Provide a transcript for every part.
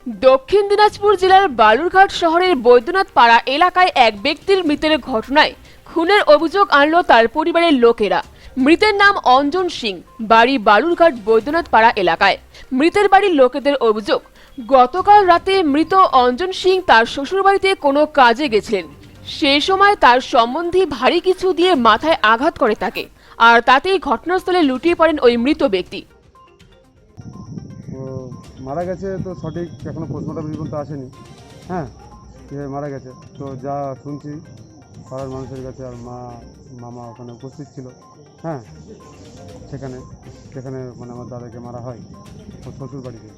দক্ষিণ দিনাজপুর জেলার বালুরঘাট শহরের বৈদ্যনাথ পাড়া এলাকায় এক ব্যক্তির মৃতের ঘটনায় খুনের অভিযোগ আনল তার পরিবারের লোকেরা। মৃতের নাম অঞ্জন সিং, বাড়ি বালুরঘাট বৈদ্যনাথ পাড়া এলাকায়। মৃতের বাড়ির লোকেদের অভিযোগ, গতকাল রাতে মৃত অঞ্জন সিং তার শ্বশুরবাড়িতে কোনো কাজে গেছিলেন। সেই সময় তার সম্বন্ধী ভারী কিছু দিয়ে মাথায় আঘাত করে তাকে, আর তাতেই ঘটনাস্থলে লুটিয়ে পড়েন ওই মৃত ব্যক্তি। মারা গেছে তো সঠিক এখনো পোস্টমর্টম রিপোর্ট তো আসেনি। হ্যাঁ, কীভাবে মারা গেছে তো যা শুনছি পাড়ার মানুষের কাছে, আর মামা ওখানে উপস্থিত ছিল। হ্যাঁ, সেখানে মানে আমার দাদাকে মারা হয় ওর শ্বশুর বাড়িতে।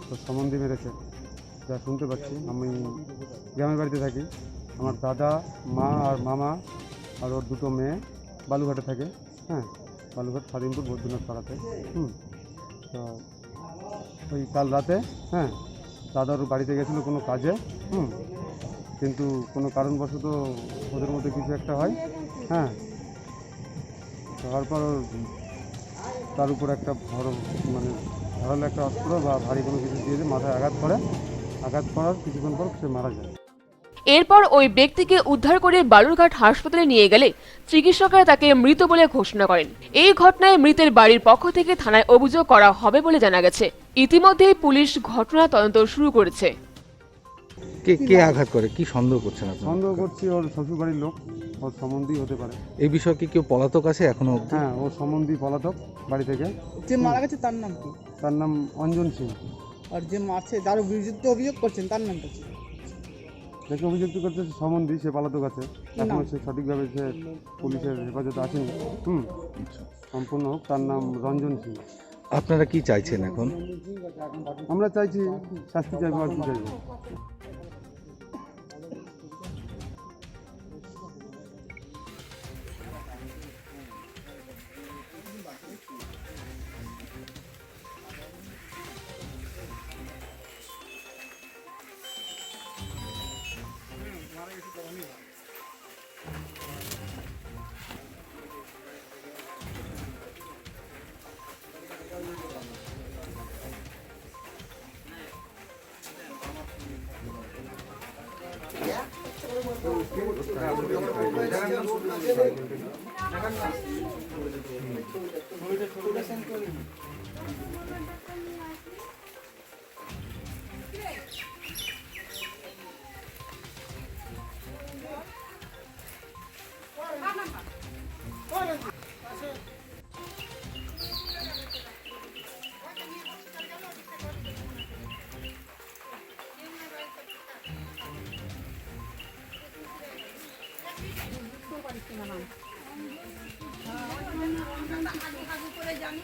তো সম্বন্ধে মেরেছে যা শুনতে পাচ্ছি। আমি গ্রামের বাড়িতে থাকি, আমার দাদা, মা আর মামা আর ওর দুটো মেয়ে বালুঘাটে থাকে। হ্যাঁ, বালুঘাট স্বাধীনপুর বৈদ্যনাথ পাড়াতে। তো ওই কাল রাতে দাদার বাড়িতে গেছিলো কোনো কাজে। কিন্তু কোনো কারণবশত ওদের মধ্যে কিছু একটা হয়। হওয়ার পর তার উপর একটা ধারালো একটা অস্ত্র বা ভারী কোনো কিছু দিয়ে মাথায় আঘাত করার কিছুক্ষণ পর সে মারা যায়। এরপর ওই ব্যক্তিকে উদ্ধার করে বালুরঘাট হাসপাতালে নিয়ে গেলে চিকিৎসকরা তাকে মৃত বলে ঘোষণা করেন। এই ঘটনায় মৃতের বাড়ির পক্ষ থেকে থানায় অভিযোগ করা হবে বলে জানা গেছে। ইতিমধ্যেই পুলিশ ঘটনা তদন্ত শুরু করেছে। কে আঘাত করে, কি সন্দেহ করছেন আপনারা? সন্দেহ করছি ওর শ্বশুরবাড়ির লোক, ওর সম্বন্ধী হতে পারে। এই বিষয়ে কি কেউ পলাতক আছে এখনো? হ্যাঁ, ওর সম্বন্ধী পলাতক বাড়ি থেকে। যে মারা গেছে তার নাম কি? তার নাম অঞ্জন সিং। আর যে মারছে, যার বিরুদ্ধে অভিযোগ করছেন, তার নামটা কি? যাকে অভিযুক্ত করছে সম্বন্ধী, সে পলাতক আছে। এখনো সে সঠিকভাবে সে পুলিশের হেফাজতে আসেনি। সম্পূর্ণ হোক। তার নাম রঞ্জন সিং। আপনারা কি চাইছেন এখন? আমরা চাইছি শাস্তি চাইবো, আর কি চাইবো। জানি